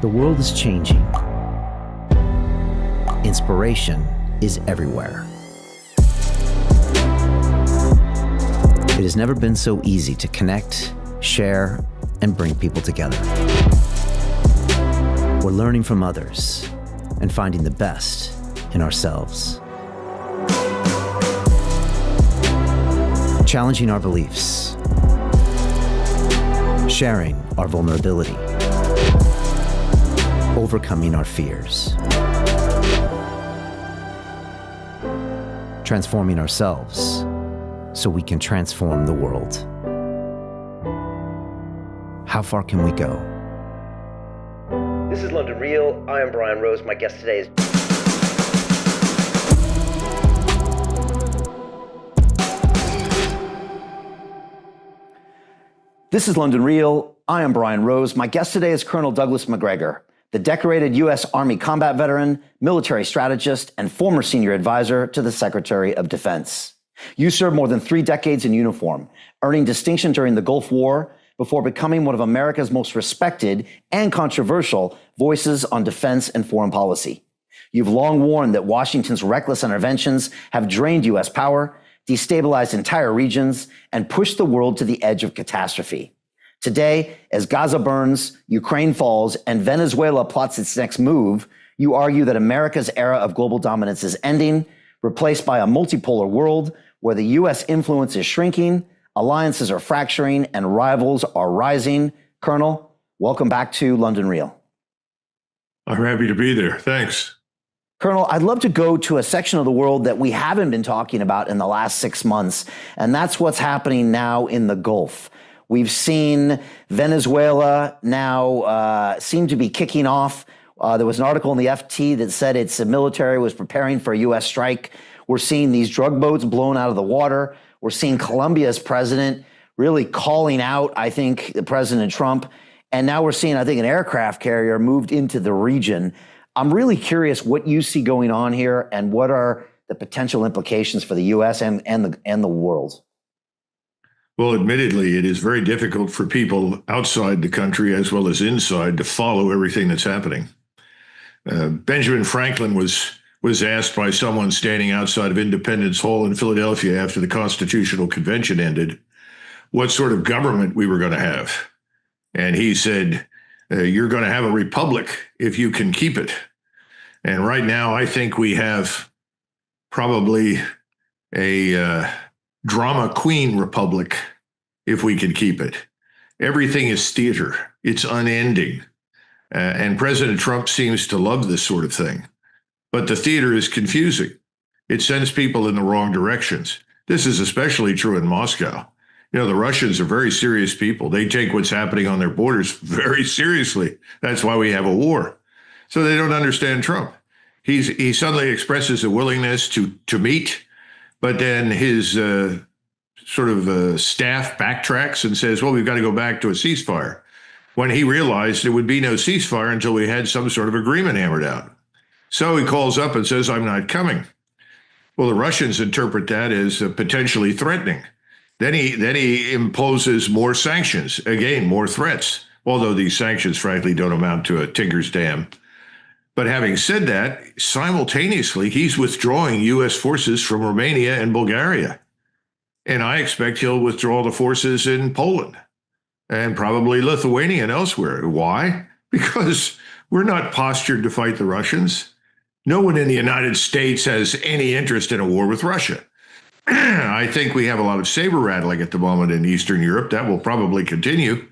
The world is changing. Inspiration is everywhere. It has never been so easy to connect, share, and bring people together. We're learning from others and finding the best in ourselves. Challenging our beliefs. Sharing our vulnerability. Overcoming our fears. Transforming ourselves so we can transform the world. How far can we go? This is London Real. I am Brian Rose. My guest today is... This is London Real. I am Brian Rose. My guest today is Colonel Douglas Macgregor, the decorated U.S. Army combat veteran, military strategist, and former senior advisor to the Secretary of Defense. You served more than 3 decades in uniform, earning distinction during the Gulf War before becoming one of America's most respected and controversial voices on defense and foreign policy. You've long warned that Washington's reckless interventions have drained U.S. power, destabilized entire regions, and pushed the world to the edge of catastrophe. Today, as Gaza burns, Ukraine falls, and Venezuela plots its next move, you argue that America's era of global dominance is ending, replaced by a multipolar world where the U.S. influence is shrinking, alliances are fracturing, and rivals are rising. Colonel, welcome back to London Real. I'm happy to be there. Thanks. Colonel, I'd love to go to a section of the world that we haven't been talking about in the last 6 months, and that's what's happening now in the Gulf. We've seen Venezuela now seem to be kicking off. There was an article in the FT that said its military was preparing for a U.S. strike. We're seeing these drug boats blown out of the water. We're seeing Colombia's president really calling out, I think, President Trump. And now we're seeing, I think, an aircraft carrier moved into the region. I'm really curious what you see going on here and what are the potential implications for the U.S. and the world. Well, admittedly, it is very difficult for people outside the country as well as inside to follow everything that's happening. Benjamin Franklin was asked by someone standing outside of Independence Hall in Philadelphia after the Constitutional Convention ended what sort of government we were going to have. And he said, you're going to have a republic if you can keep it. And right now, I think we have probably a drama queen republic if we can keep it. Everything is theater. It's unending. And President Trump seems to love this sort of thing. But the theater is confusing. It sends people in the wrong directions. This is especially true in Moscow. You know, the Russians are very serious people. They take what's happening on their borders very seriously. That's why we have a war. So they don't understand Trump. He suddenly expresses a willingness to meet, but then his staff backtracks and says, well, we've got to go back to a ceasefire, when he realized there would be no ceasefire until we had some sort of agreement hammered out. So he calls up and says, I'm not coming. Well, the Russians interpret that as potentially threatening. Then he imposes more sanctions, again, more threats, although these sanctions, frankly, don't amount to a tinker's dam. But having said that, simultaneously, he's withdrawing U.S. forces from Romania and Bulgaria. And I expect he'll withdraw the forces in Poland and probably Lithuania and elsewhere. Why? Because we're not postured to fight the Russians. No one in the United States has any interest in a war with Russia. I think we have a lot of saber rattling at the moment in Eastern Europe. That will probably continue.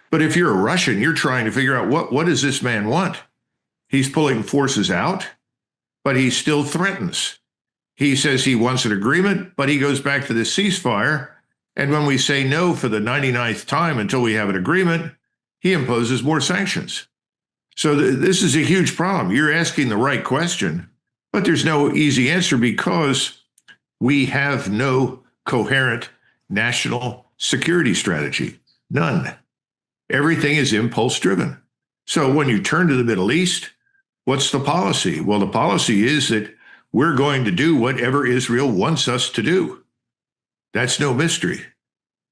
But if you're a Russian, you're trying to figure out what does this man want? He's pulling forces out, but he still threatens. He says he wants an agreement, but he goes back to the ceasefire. And when we say no for the 99th time until we have an agreement, he imposes more sanctions. So this is a huge problem. You're asking the right question, but there's no easy answer because we have no coherent national security strategy. None. Everything is impulse driven. So when you turn to the Middle East, what's the policy? Well, the policy is that we're going to do whatever Israel wants us to do. That's no mystery.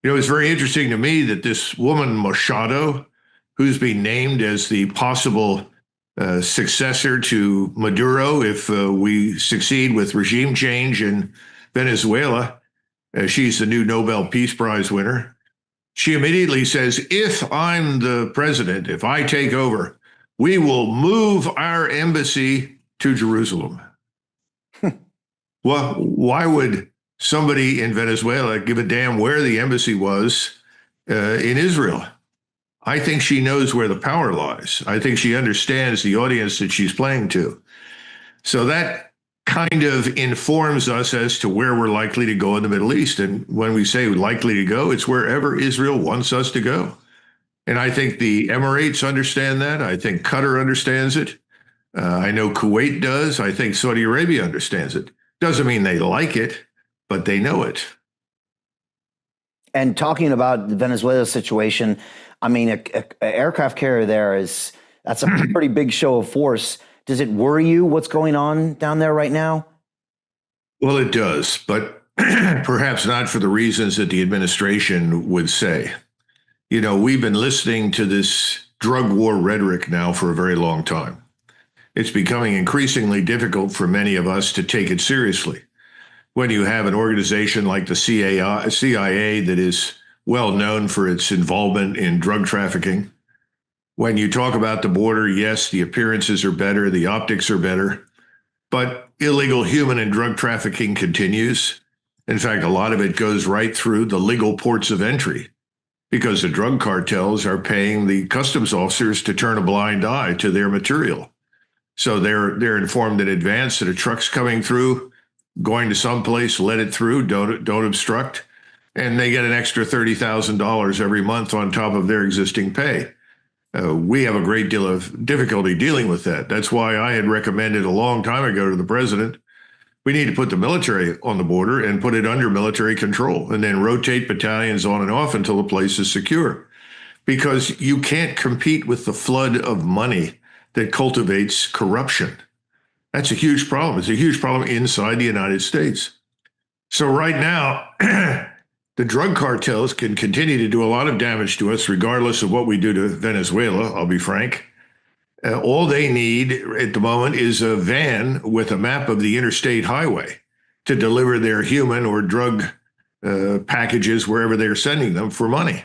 You know, it's very interesting to me that this woman, Machado, who's being named as the possible successor to Maduro if we succeed with regime change in Venezuela. She's the new Nobel Peace Prize winner. She immediately says, if I'm the president, if I take over, we will move our embassy to Jerusalem. Well, why would somebody in Venezuela give a damn where the embassy was in Israel? I think she knows where the power lies. I think she understands the audience that she's playing to. So that kind of informs us as to where we're likely to go in the Middle East. And when we say likely to go, it's wherever Israel wants us to go. And I think the Emirates understand that. I think Qatar understands it. I know Kuwait does. I think Saudi Arabia understands it. Doesn't mean they like it, but they know it. And talking about the Venezuela situation, I mean, an aircraft carrier that's a pretty big show of force. Does it worry you what's going on down there right now? Well, it does, but perhaps not for the reasons that the administration would say. You know, we've been listening to this drug war rhetoric now for a very long time. It's becoming increasingly difficult for many of us to take it seriously. When you have an organization like the CIA that is well known for its involvement in drug trafficking, when you talk about the border, yes, the appearances are better, the optics are better, but illegal human and drug trafficking continues. In fact, a lot of it goes right through the legal ports of entry because the drug cartels are paying the customs officers to turn a blind eye to their material. So they're informed in advance that a truck's coming through, going to someplace, let it through, don't obstruct, and they get an extra $30,000 every month on top of their existing pay. We have a great deal of difficulty dealing with that. That's why I had recommended a long time ago to the president, we need to put the military on the border and put it under military control and then rotate battalions on and off until the place is secure. Because you can't compete with the flood of money that cultivates corruption. That's a huge problem. It's a huge problem inside the United States. So right now, the drug cartels can continue to do a lot of damage to us, regardless of what we do to Venezuela, I'll be frank. All they need at the moment is a van with a map of the interstate highway to deliver their human or drug packages wherever they're sending them for money.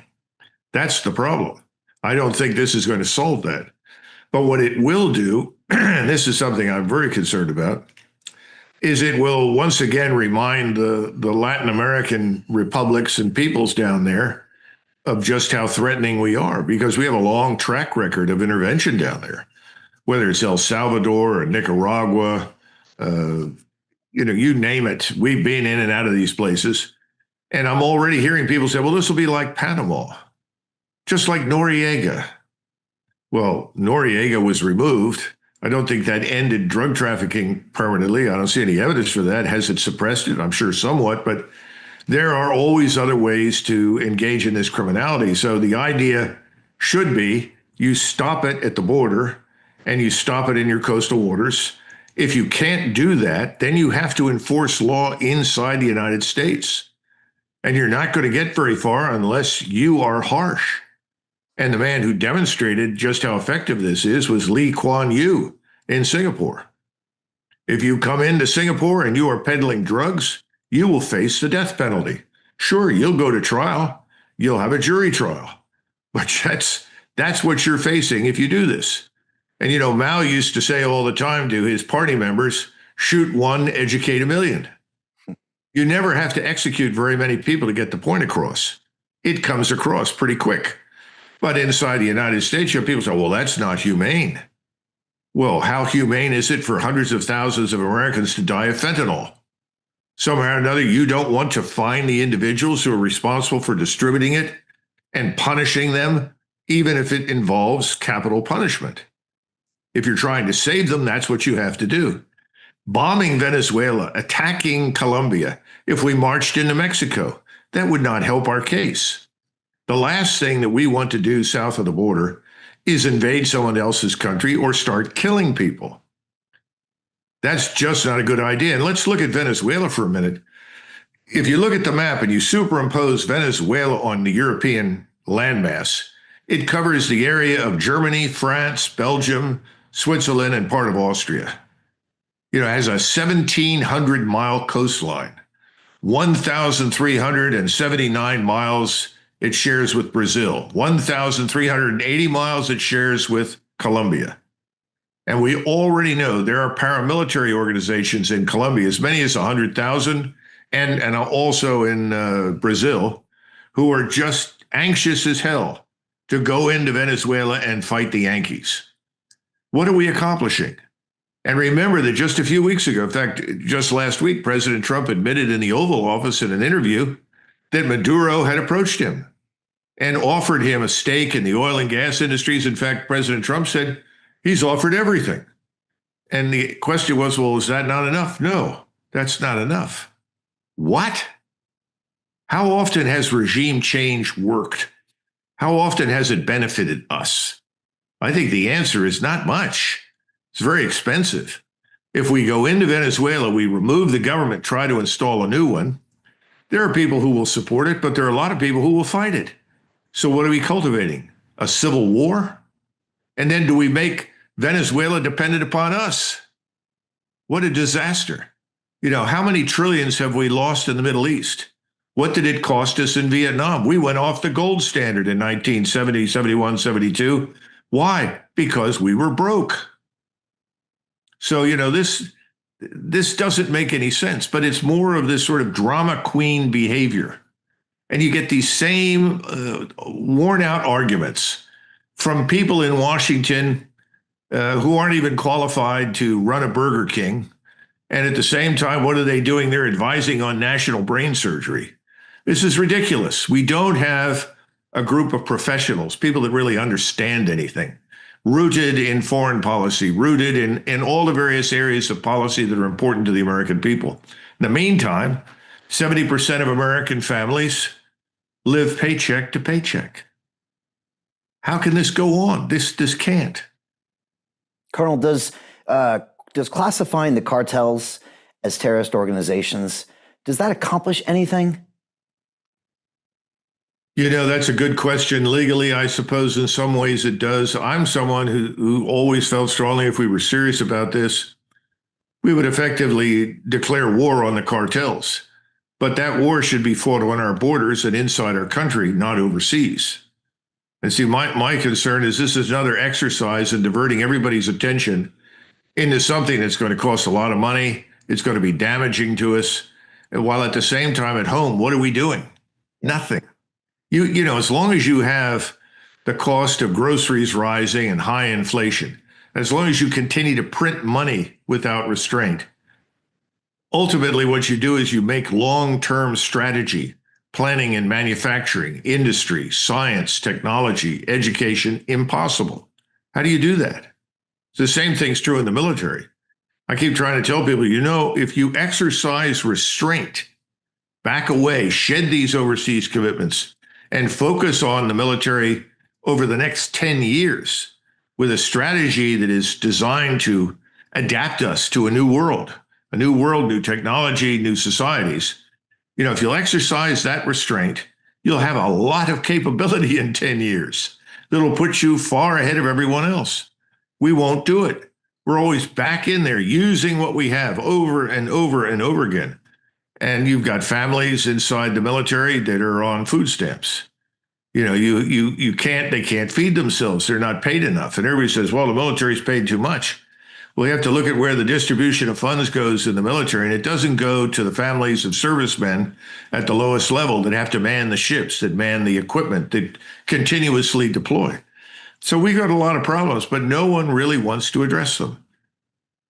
That's the problem. I don't think this is going to solve that. But what it will do, and this is something I'm very concerned about, is it will once again remind the Latin American republics and peoples down there of just how threatening we are, because we have a long track record of intervention down there, whether it's El Salvador or Nicaragua, you name it. We've been in and out of these places. And I'm already hearing people say, well, this will be like Panama, just like Noriega. Well, Noriega was removed. I don't think that ended drug trafficking permanently. I don't see any evidence for that. Has it suppressed it? I'm sure somewhat, but there are always other ways to engage in this criminality. So the idea should be you stop it at the border and you stop it in your coastal waters. If you can't do that, then you have to enforce law inside the United States. And you're not going to get very far unless you are harsh. And the man who demonstrated just how effective this is was Lee Kuan Yew in Singapore. If you come into Singapore and you are peddling drugs, you will face the death penalty. Sure, you'll go to trial. You'll have a jury trial. But that's what you're facing if you do this. And, you know, Mao used to say all the time to his party members, shoot one, educate a million. You never have to execute very many people to get the point across. It comes across pretty quick. But inside the United States, you have people say, well, that's not humane. Well, how humane is it for hundreds of thousands of Americans to die of fentanyl? Somehow or another, you don't want to find the individuals who are responsible for distributing it and punishing them, even if it involves capital punishment. If you're trying to save them, that's what you have to do. Bombing Venezuela, attacking Colombia, if we marched into Mexico, that would not help our case. The last thing that we want to do south of the border is invade someone else's country or start killing people. That's just not a good idea. And let's look at Venezuela for a minute. If you look at the map and you superimpose Venezuela on the European landmass, It covers the area of Germany, France, Belgium, Switzerland, and part of Austria. It has a 1,700-mile coastline, 1,379 miles it shares with Brazil, 1,380 miles it shares with Colombia. And we already know there are paramilitary organizations in Colombia, as many as 100,000, and also in Brazil, who are just anxious as hell to go into Venezuela and fight the Yankees. What are we accomplishing? And remember that just a few weeks ago, in fact, just last week, President Trump admitted in the Oval Office in an interview that Maduro had approached him and offered him a stake in the oil and gas industries. In fact, President Trump said he's offered everything. And the question was, well, is that not enough? No, that's not enough. What? How often has regime change worked? How often has it benefited us? I think the answer is not much. It's very expensive. If we go into Venezuela, we remove the government, try to install a new one. There are people who will support it, but there are a lot of people who will fight it. So what are we cultivating? A civil war? And then do we make Venezuela dependent upon us? What a disaster. How many trillions have we lost in the Middle East? What did it cost us in Vietnam? We went off the gold standard in 1970, 71, 72. Why? Because we were broke. So, this doesn't make any sense, but it's more of this sort of drama queen behavior. And you get these same worn out arguments from people in Washington who aren't even qualified to run a Burger King. And at the same time, what are they doing? They're advising on national brain surgery. This is ridiculous. We don't have a group of professionals, people that really understand anything, rooted in foreign policy, rooted in all the various areas of policy that are important to the American people. In the meantime, 70% of American families live paycheck to paycheck. How can this go on? This can't. Colonel, does classifying the cartels as terrorist organizations, does that accomplish anything? That's a good question. Legally, I suppose in some ways it does. I'm someone who always felt strongly if we were serious about this, we would effectively declare war on the cartels. But that war should be fought on our borders and inside our country, not overseas. And see, my concern is this is another exercise in diverting everybody's attention into something that's going to cost a lot of money. It's going to be damaging to us. And while at the same time at home, what are we doing? Nothing. As long as you have the cost of groceries rising and high inflation, as long as you continue to print money without restraint, ultimately what you do is you make long-term strategy, planning and manufacturing, industry, science, technology, education impossible. How do you do that? The same thing's true in the military. I keep trying to tell people, if you exercise restraint, back away, shed these overseas commitments, and focus on the military over the next 10 years with a strategy that is designed to adapt us to a new world, new technology, new societies. If you'll exercise that restraint, you'll have a lot of capability in 10 years that'll put you far ahead of everyone else. We won't do it. We're always back in there using what we have over and over and over again. And you've got families inside the military that are on food stamps. They can't feed themselves. They're not paid enough. And everybody says, well, the military's paid too much. Well, you have to look at where the distribution of funds goes in the military, and it doesn't go to the families of servicemen at the lowest level that have to man the ships, that man the equipment, that continuously deploy. So we got a lot of problems, but no one really wants to address them.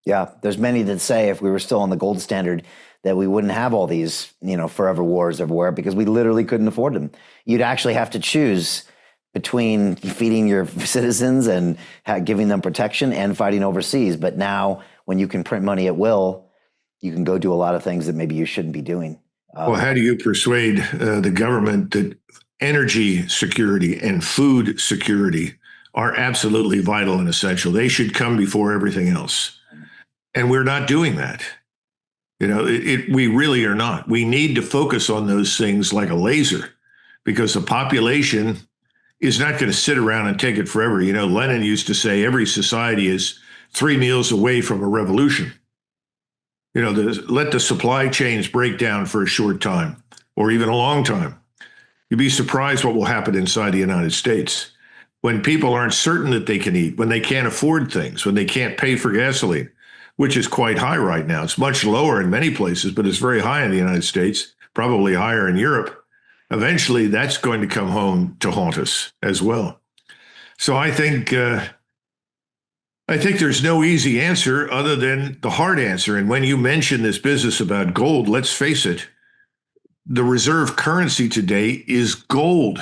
Yeah, there's many that say if we were still on the gold standard, that we wouldn't have all these, forever wars everywhere because we literally couldn't afford them. You'd actually have to choose between feeding your citizens and giving them protection and fighting overseas. But now when you can print money at will, you can go do a lot of things that maybe you shouldn't be doing. Well, how do you persuade the government that energy security and food security are absolutely vital and essential? They should come before everything else. And we're not doing that. We really are not. We need to focus on those things like a laser because the population is not going to sit around and take it forever. You know, Lenin used to say every society is 3 meals away from a revolution. You know, let the supply chains break down for a short time or even a long time. You'd be surprised what will happen inside the United States when people aren't certain that they can eat, when they can't afford things, when they can't pay for gasoline, which is quite high right now. It's much lower in many places, but it's very high in the United States, probably higher in Europe. Eventually, that's going to come home to haunt us as well. So I think there's no easy answer other than the hard answer. And when you mention this business about gold, let's face it, the reserve currency today is gold.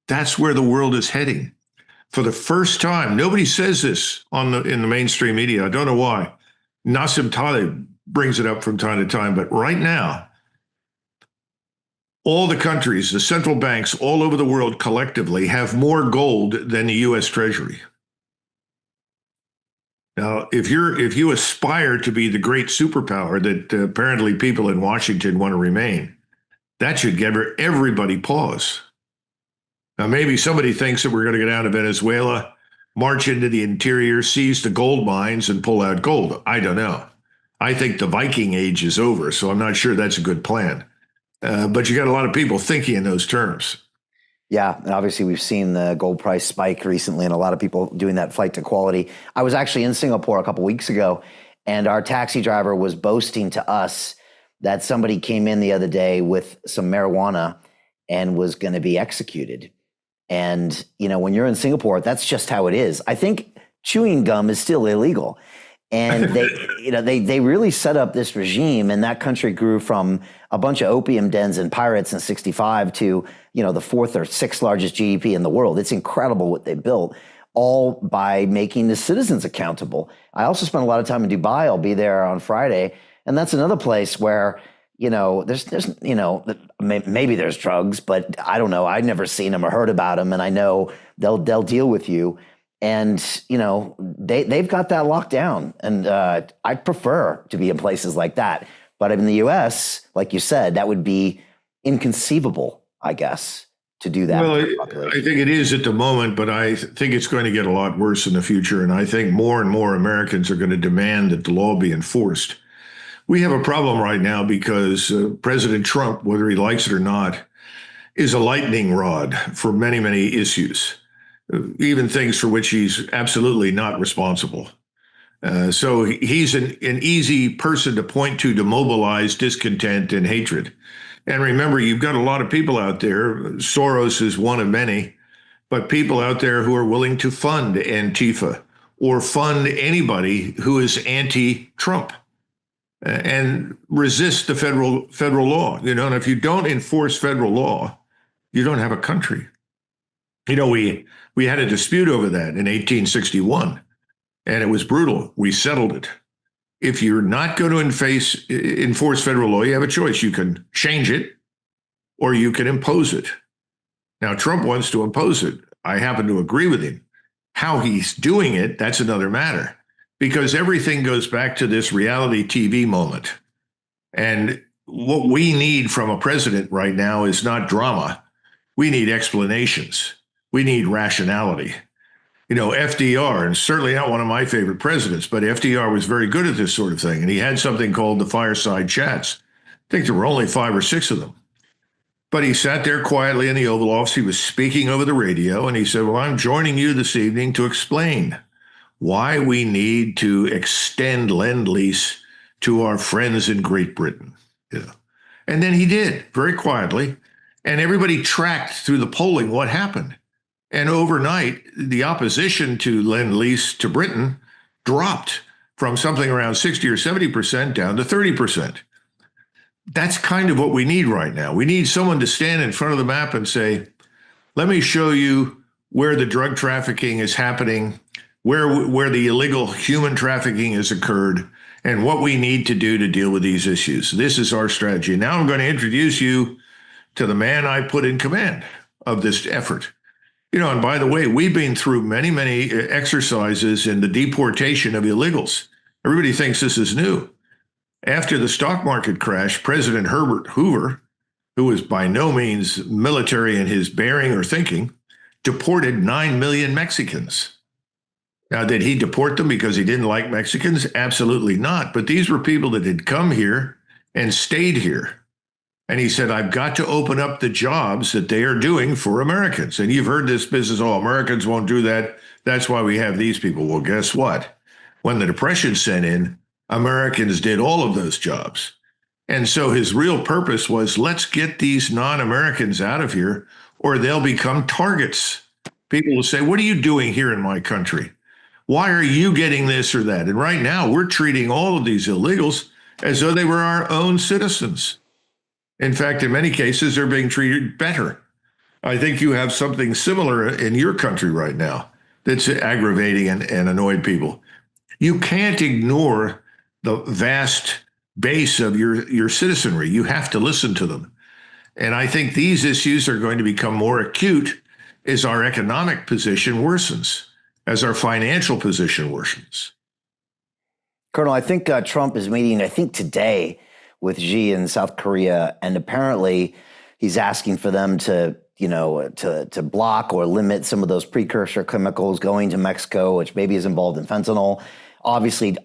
That's where the world is heading. For the first time, nobody says this in the mainstream media. I don't know why. Nassim Taleb brings it up from time to time, but right now, all the countries, the central banks all over the world collectively have more gold than the U.S. Treasury. Now, if you aspire to be the great superpower that apparently people in Washington want to remain, that should give everybody pause. Now, maybe somebody thinks that we're going to go down to Venezuela, march into the interior, seize the gold mines, and pull out gold. I don't know. I think the Viking age is over, so I'm not sure that's a good plan. But you got a lot of people thinking in those terms. Yeah, and obviously we've seen the gold price spike recently and a lot of people doing that flight to quality. I was actually in Singapore a couple weeks ago, and our taxi driver was boasting to us that somebody came in the other day with some marijuana and was going to be executed. And, you know, when you're in Singapore, that's just how it is. I think chewing gum is still illegal. And they really set up this regime, and that country grew from a bunch of opium dens and pirates in 65 to, you know, the 4th or 6th largest GDP in the world. It's incredible what they built, all by making the citizens accountable. I also spent a lot of time in Dubai. I'll be there on Friday. And that's another place where, you know, there's you know, maybe there's drugs, but I don't know. I've never seen them or heard about them. And I know they'll deal with you. And, you know, they've got that locked down. And I'd prefer to be in places like that. But in the U.S., like you said, that would be inconceivable, I guess, to do that. Well, I think it is at the moment, but I think it's going to get a lot worse in the future. And I think more and more Americans are going to demand that the law be enforced. We have a problem right now because President Trump, whether he likes it or not, is a lightning rod for many, many issues. Even things for which he's absolutely not responsible. So he's an easy person to point to mobilize discontent and hatred. And remember, you've got a lot of people out there. Soros is one of many, but people out there who are willing to fund Antifa or fund anybody who is anti-Trump and resist the federal law. You know, and if you don't enforce federal law, you don't have a country. You know, we had a dispute over that in 1861, and it was brutal. We settled it. If you're not going to enforce federal law, you have a choice. You can change it or you can impose it. Now, Trump wants to impose it. I happen to agree with him. How he's doing it, that's another matter, because everything goes back to this reality TV moment. And what we need from a president right now is not drama. We need explanations. We need rationality. You know, FDR, and certainly not one of my favorite presidents, but FDR was very good at this sort of thing. And he had something called the fireside chats. I think there were only 5 or 6 of them. But he sat there quietly in the Oval Office. He was speaking over the radio, and he said, well, I'm joining you this evening to explain why we need to extend Lend-Lease to our friends in Great Britain. Yeah. And then he did, very quietly. And everybody tracked through the polling what happened. And overnight, the opposition to Lend-Lease to Britain dropped from something around 60 or 70% down to 30%. That's kind of what we need right now. We need someone to stand in front of the map and say, let me show you where the drug trafficking is happening, where the illegal human trafficking has occurred, and what we need to do to deal with these issues. This is our strategy. Now I'm going to introduce you to the man I put in command of this effort. You know, and by the way, we've been through many, many exercises in the deportation of illegals. Everybody thinks this is new. After the stock market crash, President Herbert Hoover, who was by no means military in his bearing or thinking, deported 9 million Mexicans. Now, did he deport them because he didn't like Mexicans? Absolutely not. But these were people that had come here and stayed here. And he said, I've got to open up the jobs that they are doing for Americans. And you've heard this business, oh, Americans won't do that. That's why we have these people. Well, guess what? When the Depression set in, Americans did all of those jobs. And so his real purpose was, let's get these non-Americans out of here, or they'll become targets. People will say, what are you doing here in my country? Why are you getting this or that? And right now, we're treating all of these illegals as though they were our own citizens. In fact, in many cases, they're being treated better. I think you have something similar in your country right now that's aggravating and annoyed people. You can't ignore the vast base of your citizenry. You have to listen to them. And I think these issues are going to become more acute as our economic position worsens, as our financial position worsens. Colonel, I think Trump is meeting, I think today, with Xi in South Korea, and apparently he's asking for them to, to block or limit some of those precursor chemicals going to Mexico, which maybe is involved in fentanyl. Obviously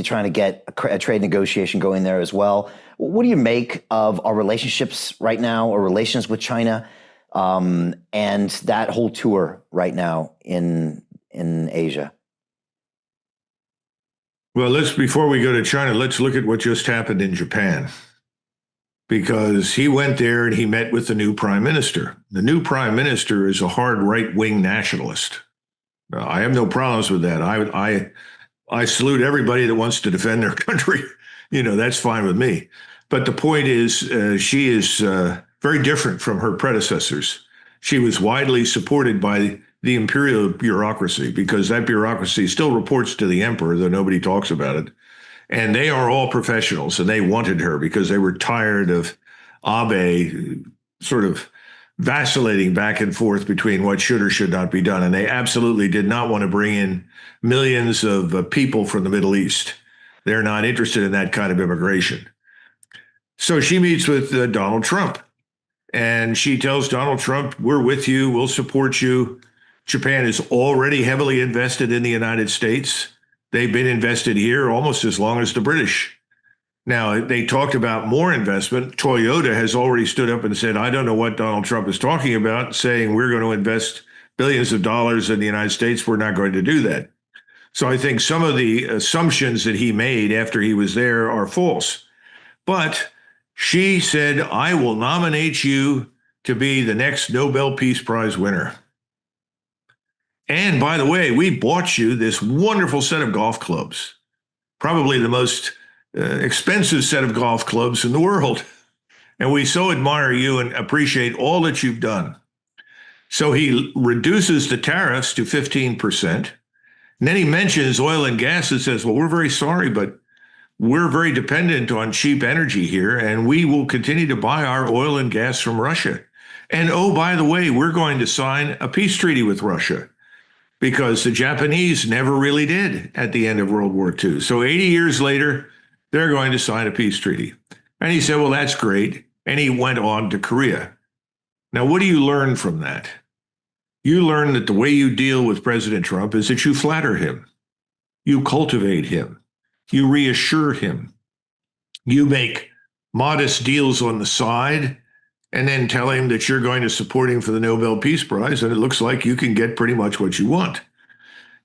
trying to get a trade negotiation going there as well. What do you make of our relationships right now, or relations with China, and that whole tour right now in Asia? Well, before we go to China, let's look at what just happened in Japan. Because he went there and he met with the new prime minister. The new prime minister is a hard right-wing nationalist. I have no problems with that. I salute everybody that wants to defend their country. That's fine with me. But the point is, she is very different from her predecessors. She was widely supported by the imperial bureaucracy, because that bureaucracy still reports to the emperor, though nobody talks about it. And they are all professionals, and they wanted her because they were tired of Abe sort of vacillating back and forth between what should or should not be done. And they absolutely did not want to bring in millions of people from the Middle East. They're not interested in that kind of immigration. So she meets with Donald Trump, and she tells Donald Trump, we're with you, we'll support you. Japan is already heavily invested in the United States. They've been invested here almost as long as the British. Now, they talked about more investment. Toyota has already stood up and said, I don't know what Donald Trump is talking about, saying we're going to invest billions of dollars in the United States. We're not going to do that. So I think some of the assumptions that he made after he was there are false. But she said, I will nominate you to be the next Nobel Peace Prize winner. And by the way, we bought you this wonderful set of golf clubs, probably the most expensive set of golf clubs in the world. And we so admire you and appreciate all that you've done. So he reduces the tariffs to 15%. And then he mentions oil and gas and says, well, we're very sorry, but we're very dependent on cheap energy here, and we will continue to buy our oil and gas from Russia. And oh, by the way, we're going to sign a peace treaty with Russia, because the Japanese never really did at the end of World War II. So 80 years later, they're going to sign a peace treaty. And he said, well, that's great. And he went on to Korea. Now, what do you learn from that? You learn that the way you deal with President Trump is that you flatter him. You cultivate him. You reassure him. You make modest deals on the side, and then tell him that you're going to support him for the Nobel Peace Prize, and it looks like you can get pretty much what you want.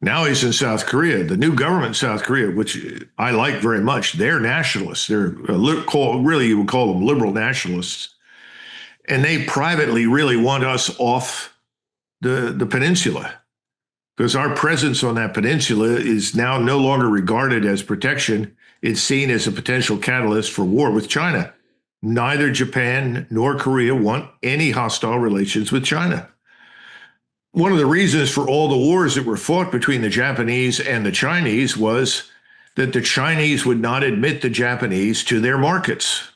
Now he's in South Korea. The new government in South Korea, which I like very much, they're nationalists. They're really, you would call them liberal nationalists. And they privately really want us off the peninsula, because our presence on that peninsula is now no longer regarded as protection. It's seen as a potential catalyst for war with China. Neither Japan nor Korea want any hostile relations with China. One of the reasons for all the wars that were fought between the Japanese and the Chinese was that the Chinese would not admit the Japanese to their markets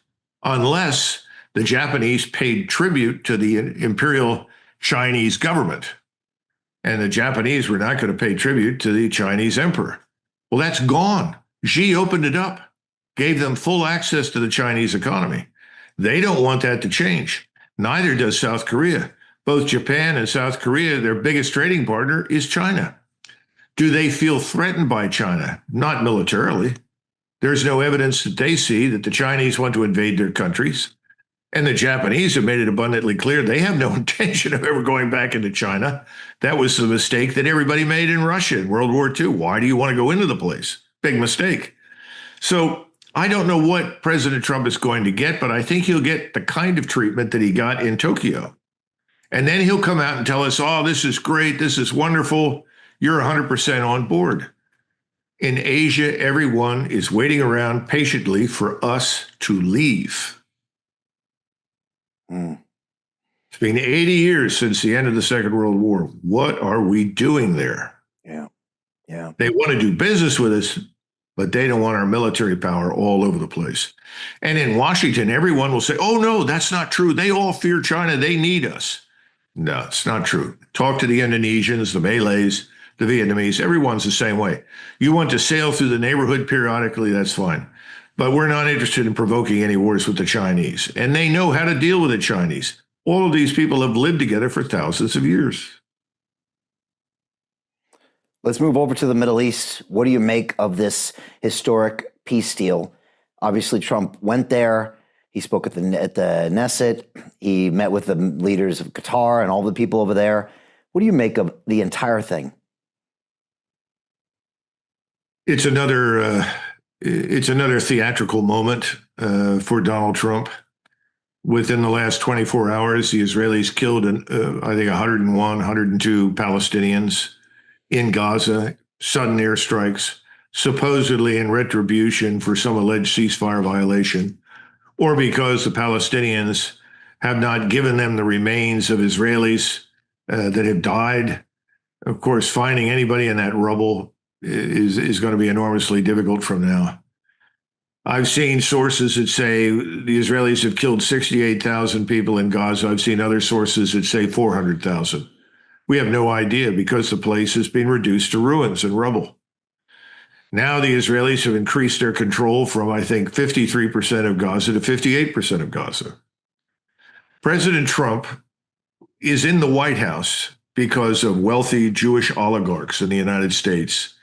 unless the Japanese paid tribute to the imperial Chinese government. And the Japanese were not going to pay tribute to the Chinese emperor. Well, that's gone. Xi opened it up, gave them full access to the Chinese economy. They don't want that to change. Neither does South Korea. both Japan and South Korea, their biggest trading partner is China. Do they feel threatened by China? Not militarily. There's no evidence that they see that the Chinese want to invade their countries. And the Japanese have made it abundantly clear they have no intention of ever going back into China. That was the mistake that everybody made in Russia in World War II. Why do you want to go into the place? Big mistake. So I don't know what President Trump is going to get, but I think he'll get the kind of treatment that he got in Tokyo. And then he'll come out and tell us, oh, this is great. This is wonderful. You're 100% on board. In Asia, everyone is waiting around patiently for us to leave. It's been 80 years since the end of the Second World War. What are we doing there? Yeah. They want to do business with us, but they don't want our military power all over the place. And in Washington, everyone will say, oh, no, that's not true. They all fear China. They need us. No, it's not true. Talk to the Indonesians, the Malays, the Vietnamese. Everyone's the same way. You want to sail through the neighborhood periodically, that's fine. But we're not interested in provoking any wars with the Chinese. And they know how to deal with the Chinese. All of these people have lived together for thousands of years. Let's move over to the Middle East. What do you make of this historic peace deal? Obviously, Trump went there. He spoke at the Knesset. He met with the leaders of Qatar and all the people over there. What do you make of the entire thing? It's another theatrical moment for Donald Trump. Within the last 24 hours, the Israelis killed, I think, 101, 102 Palestinians in Gaza, sudden airstrikes, supposedly in retribution for some alleged ceasefire violation, or because the Palestinians have not given them the remains of Israelis that have died. Of course, finding anybody in that rubble is going to be enormously difficult from now. I've seen sources that say the Israelis have killed 68,000 people in Gaza. I've seen other sources that say 400,000. We have no idea because the place has been reduced to ruins and rubble. Now the Israelis have increased their control from, I think, 53% of Gaza to 58% of Gaza. President Trump is in the White House because of wealthy Jewish oligarchs in the United States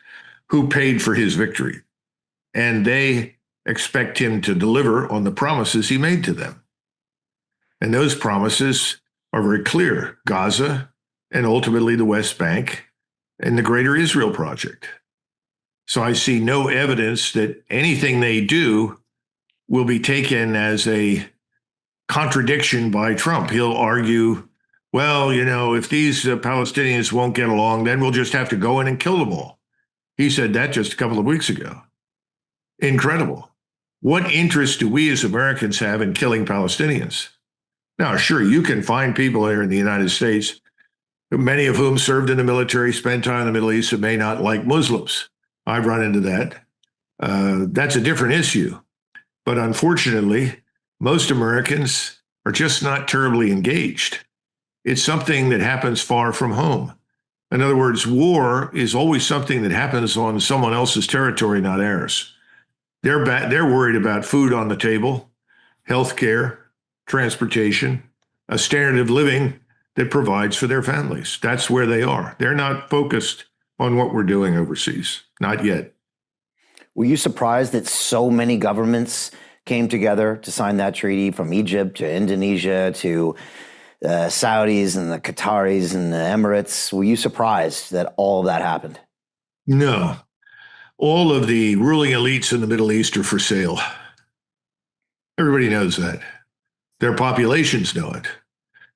who paid for his victory. And they expect him to deliver on the promises he made to them. And those promises are very clear: Gaza and ultimately the West Bank and the Greater Israel Project. So I see no evidence that anything they do will be taken as a contradiction by Trump. He'll argue, well, if these Palestinians won't get along, then we'll just have to go in and kill them all. He said that just a couple of weeks ago. Incredible. What interest do we as Americans have in killing Palestinians? Now, sure, you can find people here in the United States, many of whom served in the military, spent time in the Middle East, and may not like Muslims. I've run into that. That's a different issue. But unfortunately, most Americans are just not terribly engaged. It's something that happens far from home. In other words, war is always something that happens on someone else's territory, not ours. They're worried about food on the table, health care, transportation, a standard of living that provides for their families. That's where they are. They're not focused on what we're doing overseas. Not yet. Were you surprised that so many governments came together to sign that treaty, from Egypt to Indonesia to Saudis and the Qataris and the Emirates? Were you surprised that all of that happened? No. All of the ruling elites in the Middle East are for sale. Everybody knows that. Their populations know it.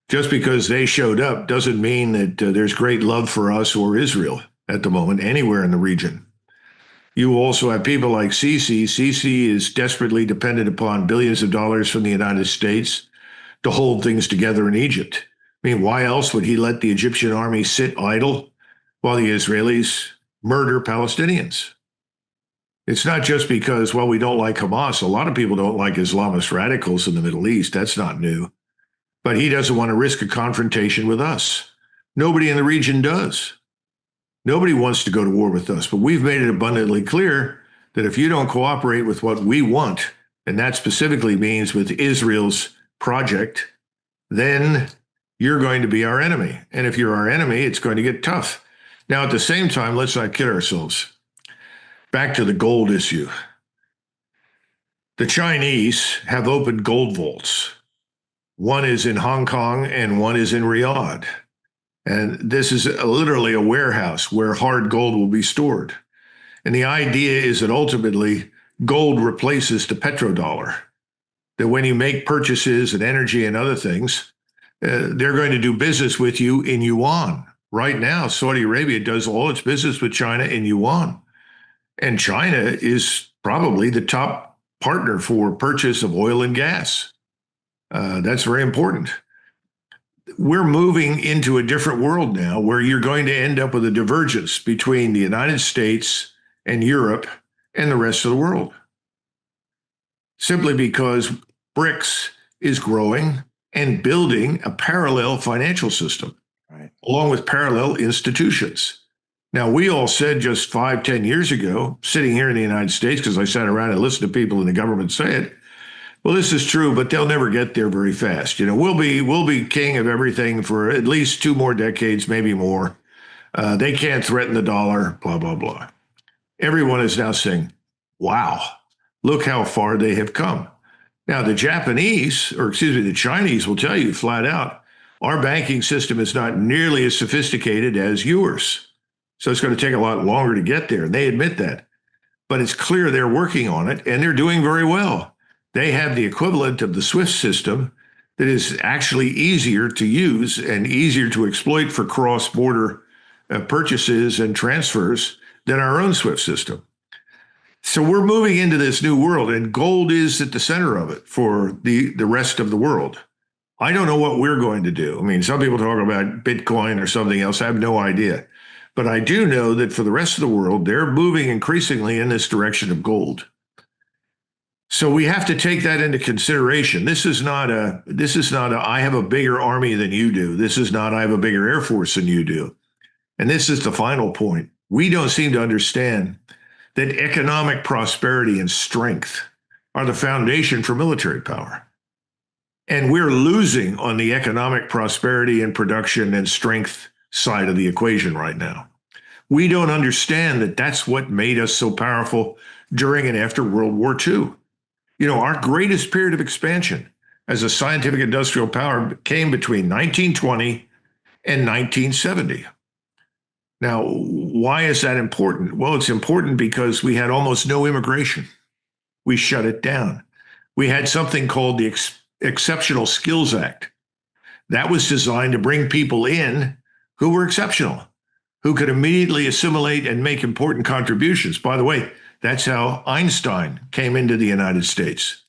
Just because they showed up doesn't mean that there's great love for us or Israel at the moment, anywhere in the region. You also have people like Sisi. Sisi is desperately dependent upon billions of dollars from the United States to hold things together in Egypt. I mean, why else would he let the Egyptian army sit idle while the Israelis murder Palestinians? It's not just because, well, we don't like Hamas. A lot of people don't like Islamist radicals in the Middle East. That's not new. But he doesn't want to risk a confrontation with us. Nobody in the region does. Nobody wants to go to war with us. But we've made it abundantly clear that if you don't cooperate with what we want, and that specifically means with Israel's project, then you're going to be our enemy. And if you're our enemy, it's going to get tough. Now, at the same time, let's not kid ourselves. Back to the gold issue. The Chinese have opened gold vaults. One is in Hong Kong and one is in Riyadh. And this is literally a warehouse where hard gold will be stored. And the idea is that ultimately gold replaces the petrodollar. That when you make purchases in energy and other things, they're going to do business with you in yuan. Right now, Saudi Arabia does all its business with China in yuan. And China is probably the top partner for purchase of oil and gas. That's very important. We're moving into a different world now where you're going to end up with a divergence between the United States and Europe and the rest of the world. Simply because BRICS is growing and building a parallel financial system, right, along with parallel institutions. Now, we all said just 5-10 years ago, sitting here in the United States, because I sat around and listened to people in the government say it, well, this is true, but they'll never get there very fast. We'll be king of everything for at least 2 more decades, maybe more. They can't threaten the dollar, blah, blah, blah. Everyone is now saying, wow, look how far they have come. Now, the Chinese will tell you flat out, our banking system is not nearly as sophisticated as yours. So it's going to take a lot longer to get there. They admit that. But it's clear they're working on it, and they're doing very well. They have the equivalent of the SWIFT system that is actually easier to use and easier to exploit for cross-border purchases and transfers than our own SWIFT system. So we're moving into this new world, and gold is at the center of it for the rest of the world. I don't know what we're going to do. I mean, some people talk about Bitcoin or something else. I have no idea. But I do know that for the rest of the world, they're moving increasingly in this direction of gold. So we have to take that into consideration. This is not a I have a bigger army than you do. This is not I have a bigger Air Force than you do. And this is the final point. We don't seem to understand that economic prosperity and strength are the foundation for military power. And we're losing on the economic prosperity and production and strength side of the equation right now. We don't understand that that's what made us so powerful during and after World War II. Our greatest period of expansion as a scientific industrial power came between 1920 and 1970. Now, why is that important? Well, it's important because we had almost no immigration. We shut it down. We had something called the Exceptional Skills Act. That was designed to bring people in who were exceptional, who could immediately assimilate and make important contributions. By the way, that's how Einstein came into the United States.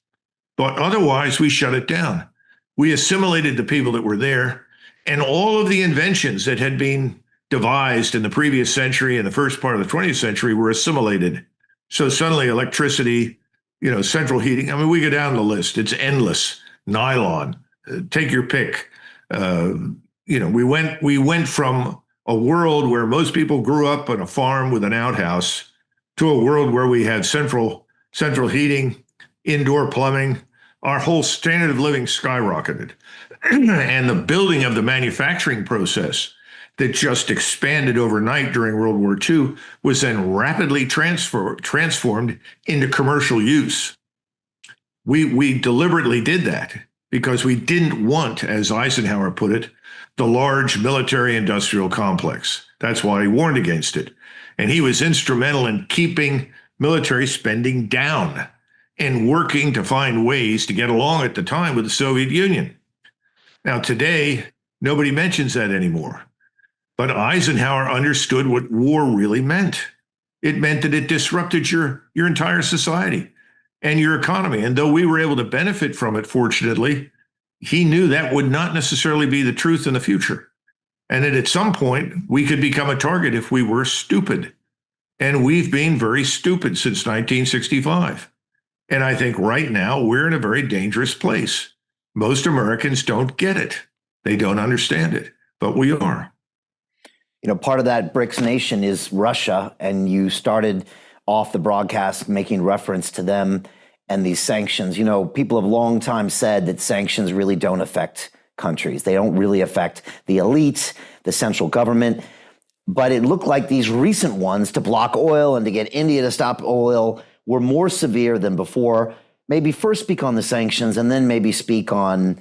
But otherwise, we shut it down. We assimilated the people that were there, and all of the inventions that had been devised in the previous century and the first part of the 20th century were assimilated. So suddenly electricity, central heating, I mean, we go down the list. It's endless. Nylon, take your pick. We went from a world where most people grew up on a farm with an outhouse to a world where we had central heating, indoor plumbing. Our whole standard of living skyrocketed. And the building of the manufacturing process that just expanded overnight during World War II was then rapidly transformed into commercial use. We deliberately did that because we didn't want, as Eisenhower put it, the large military industrial complex. That's why he warned against it. And he was instrumental in keeping military spending down and working to find ways to get along at the time with the Soviet Union. Now, today, nobody mentions that anymore. But Eisenhower understood what war really meant. It meant that it disrupted your entire society and your economy. And though we were able to benefit from it, fortunately, he knew that would not necessarily be the truth in the future. And that at some point, we could become a target if we were stupid. And we've been very stupid since 1965. And I think right now, we're in a very dangerous place. Most Americans don't get it. They don't understand it, but we are. Part of that BRICS nation is Russia, and you started off the broadcast making reference to them and these sanctions. People have long time said that sanctions really don't affect countries. They don't really affect the elites, the central government. But it looked like these recent ones to block oil and to get India to stop oil were more severe than before. Maybe first speak on the sanctions and then maybe speak on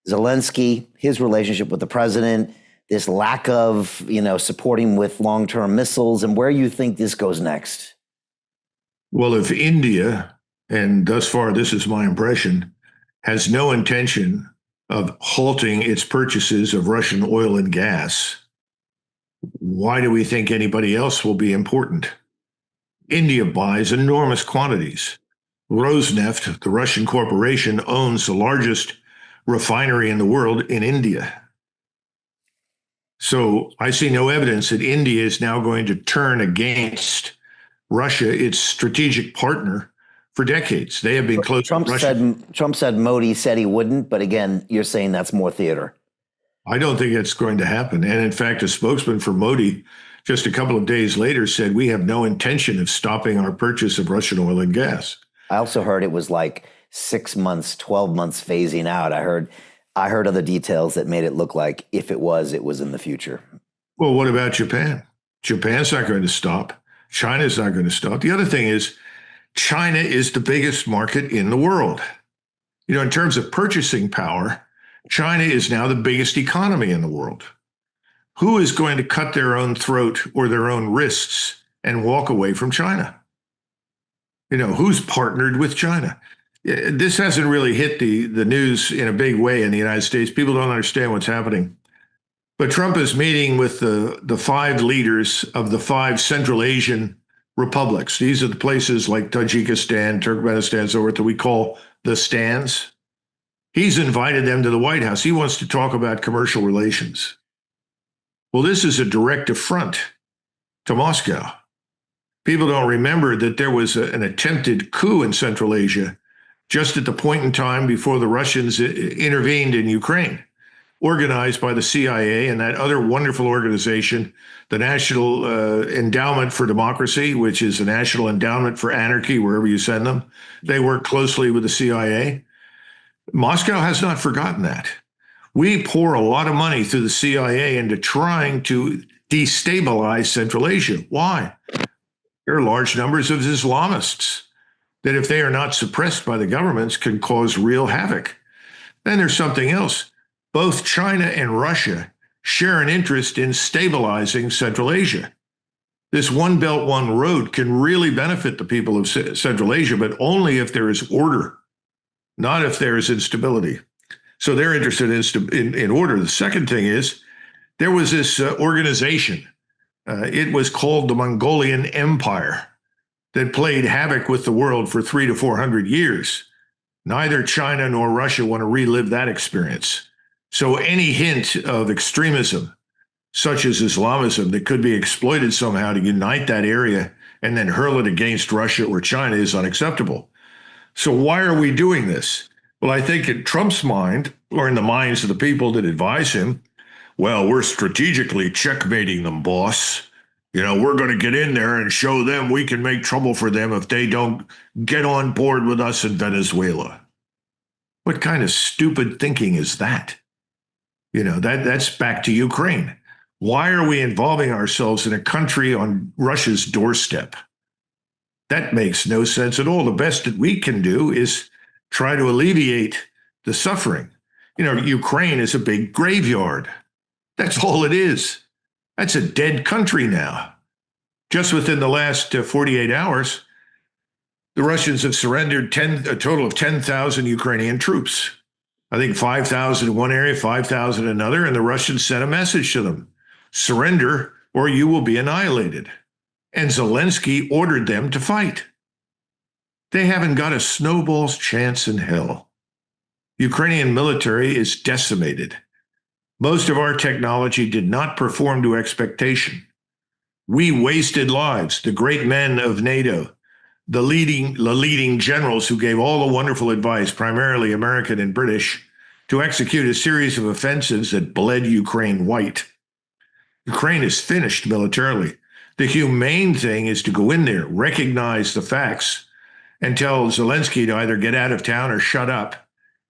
Zelensky, his relationship with the president, this lack of, supporting with long-term missiles, and where you think this goes next. Well, if India, and thus far this is my impression, has no intention of halting its purchases of Russian oil and gas, why do we think anybody else will be important? India buys enormous quantities. Rosneft, the Russian corporation, owns the largest refinery in the world in India. So I see no evidence that India is now going to turn against Russia, its strategic partner, for decades. They have been close to Russia. Trump said Modi said he wouldn't, but again, you're saying that's more theater. I don't think it's going to happen. And in fact, a spokesman for Modi just a couple of days later said, we have no intention of stopping our purchase of Russian oil and gas. I also heard it was like 6 months, 12 months phasing out. I heard other details that made it look like if it was in the future. Well, what about Japan? Japan's not going to stop. China's not going to stop. The other thing is, China is the biggest market in the world. In terms of purchasing power, China is now the biggest economy in the world. Who is going to cut their own throat or their own wrists and walk away from China? Who's partnered with China? This hasn't really hit the news in a big way in the United States. People don't understand what's happening. But Trump is meeting with the 5 leaders of the 5 Central Asian republics. These are the places like Tajikistan, Turkmenistan, so forth that we call the stands. He's invited them to the White House. He wants to talk about commercial relations. Well, this is a direct affront to Moscow. People don't remember that there was an attempted coup in Central Asia just at the point in time before the Russians intervened in Ukraine, organized by the CIA and that other wonderful organization, the National Endowment for Democracy, which is the National Endowment for Anarchy, wherever you send them. They work closely with the CIA. Moscow has not forgotten that. We pour a lot of money through the CIA into trying to destabilize Central Asia. Why? There are large numbers of Islamists that, if they are not suppressed by the governments, can cause real havoc. Then there's something else. Both China and Russia share an interest in stabilizing Central Asia. This One Belt, One Road can really benefit the people of Central Asia, but only if there is order, not if there is instability. So they're interested in order. The second thing is, there was this organization. It was called the Mongolian Empire, that played havoc with the world for 300 to 400 years. Neither China nor Russia want to relive that experience. So any hint of extremism, such as Islamism, that could be exploited somehow to unite that area and then hurl it against Russia or China is unacceptable. So why are we doing this? Well, I think in Trump's mind, or in the minds of the people that advise him, well, we're strategically checkmating them, boss. We're going to get in there and show them we can make trouble for them if they don't get on board with us in Venezuela. What kind of stupid thinking is that? That's back to Ukraine. Why are we involving ourselves in a country on Russia's doorstep? That makes no sense at all. The best that we can do is try to alleviate the suffering. Ukraine is a big graveyard. That's all it is. That's a dead country now. Just within the last 48 hours, the Russians have surrendered a total of 10,000 Ukrainian troops. I think 5,000 in one area, 5,000 in another, and the Russians sent a message to them: surrender or you will be annihilated. And Zelensky ordered them to fight. They haven't got a snowball's chance in hell. Ukrainian military is decimated. Most of our technology did not perform to expectation. We wasted lives, the great men of NATO, the leading generals who gave all the wonderful advice, primarily American and British, to execute a series of offensives that bled Ukraine white. Ukraine is finished militarily. The humane thing is to go in there, recognize the facts, and tell Zelensky to either get out of town or shut up,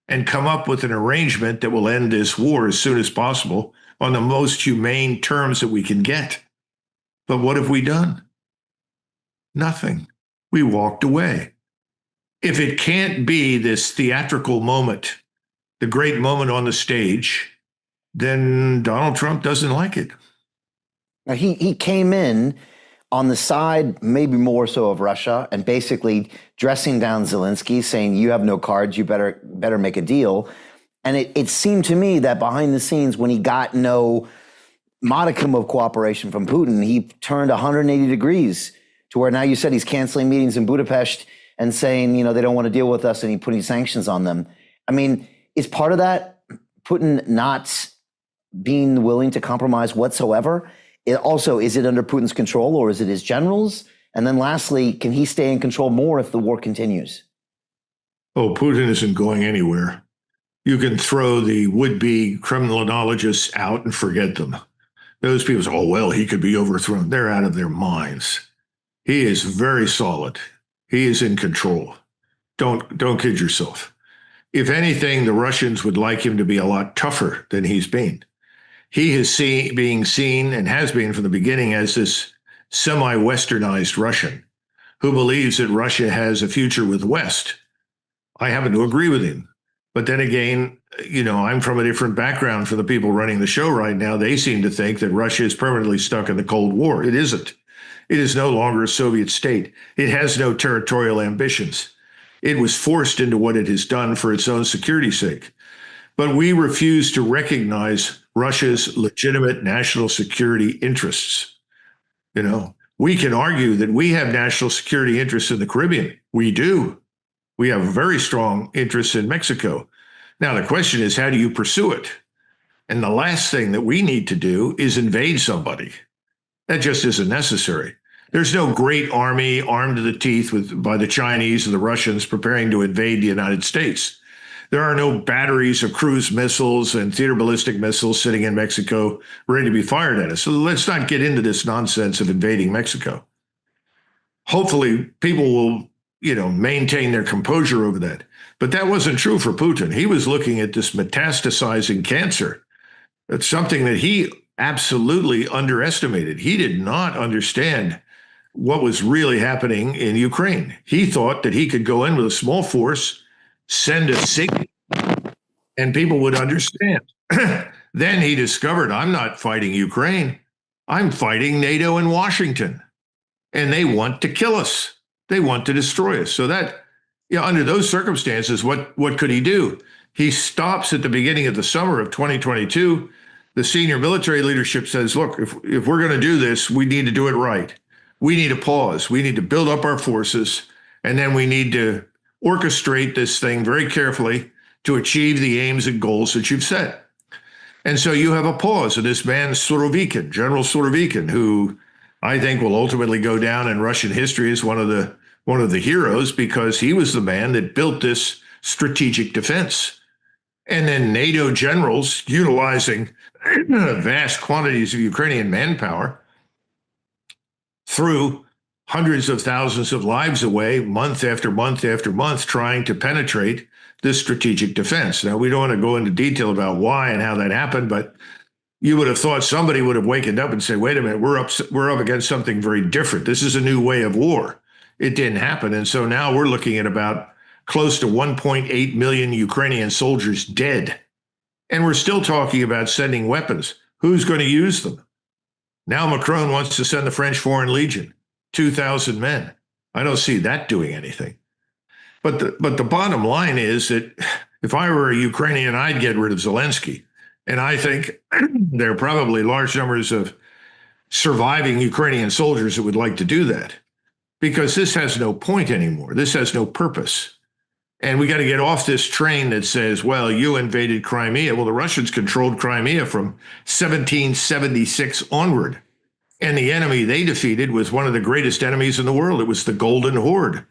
and come up with an arrangement that will end this war as soon as possible on the most humane terms that we can get. But what have we done? Nothing. We walked away. If it can't be this theatrical moment, the great moment on the stage, then Donald Trump doesn't like it. Now, he came in on the side, maybe more so of Russia, and basically dressing down Zelensky, saying, you have no cards, you better make a deal. And it seemed to me that behind the scenes, when he got no modicum of cooperation from Putin, he turned 180 degrees to where now you said he's canceling meetings in Budapest and saying, they don't want to deal with us, and he putting sanctions on them. I mean, is part of that Putin not being willing to compromise whatsoever? Is it under Putin's control, or is it his generals? And then lastly, can he stay in control more if the war continues? Oh, Putin isn't going anywhere. You can throw the would-be criminologists out and forget them. Those people say, oh, well, he could be overthrown. They're out of their minds. He is very solid. He is in control. Don't kid yourself. If anything, the Russians would like him to be a lot tougher than he's been. He is being seen and has been from the beginning as this semi-Westernized Russian who believes that Russia has a future with the West. I happen to agree with him. But then again, I'm from a different background from the people running the show right now. They seem to think that Russia is permanently stuck in the Cold War. It isn't. It is no longer a Soviet state. It has no territorial ambitions. It was forced into what it has done for its own security's sake. But we refuse to recognize Russia's legitimate national security interests. We can argue that we have national security interests in the Caribbean. We do. We have very strong interests in Mexico. Now, the question is, how do you pursue it? And the last thing that we need to do is invade somebody. That just isn't necessary. There's no great army armed to the teeth by the Chinese and the Russians preparing to invade the United States. There are no batteries of cruise missiles and theater ballistic missiles sitting in Mexico ready to be fired at us. So let's not get into this nonsense of invading Mexico. Hopefully, people will, maintain their composure over that. But that wasn't true for Putin. He was looking at this metastasizing cancer. It's something that he absolutely underestimated. He did not understand what was really happening in Ukraine. He thought that he could go in with a small force, send a signal, and people would understand. Then he discovered, I'm not fighting Ukraine. I'm fighting NATO and Washington. And they want to kill us. They want to destroy us. So that, under those circumstances, what could he do? He stops at the beginning of the summer of 2022. The senior military leadership says, look, if we're going to do this, we need to do it right. We need to pause. We need to build up our forces. And then we need to orchestrate this thing very carefully to achieve the aims and goals that you've set. And so you have a pause. And this man, Surovikin, General Surovikin, who I think will ultimately go down in Russian history as one of the heroes, because he was the man that built this strategic defense. And then NATO generals, utilizing vast quantities of Ukrainian manpower, threw hundreds of thousands of lives away month after month after month trying to penetrate this strategic defense. Now, we don't want to go into detail about why and how that happened, but you would have thought somebody would have wakened up and said, wait a minute, we're up against something very different. This is a new way of war. It didn't happen. And so now we're looking at about close to 1.8 million Ukrainian soldiers dead. And we're still talking about sending weapons. Who's going to use them? Now Macron wants to send the French Foreign Legion, 2,000 men. I don't see that doing anything. But the bottom line is that if I were a Ukrainian, I'd get rid of Zelensky. And I think there are probably large numbers of surviving Ukrainian soldiers that would like to do that, because this has no point anymore. This has no purpose. And we got to get off this train that says, well, you invaded Crimea. Well, the Russians controlled Crimea from 1776 onward. And the enemy they defeated was one of the greatest enemies in the world. It was the Golden Horde,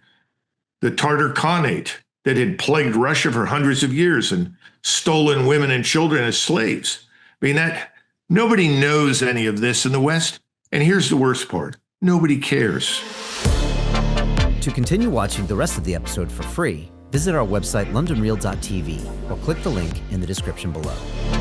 the Tartar Khanate that had plagued Russia for hundreds of years and stolen women and children as slaves. I mean, that nobody knows any of this in the West. And here's the worst part. Nobody cares. To continue watching the rest of the episode for free, visit our website londonreal.tv or click the link in the description below.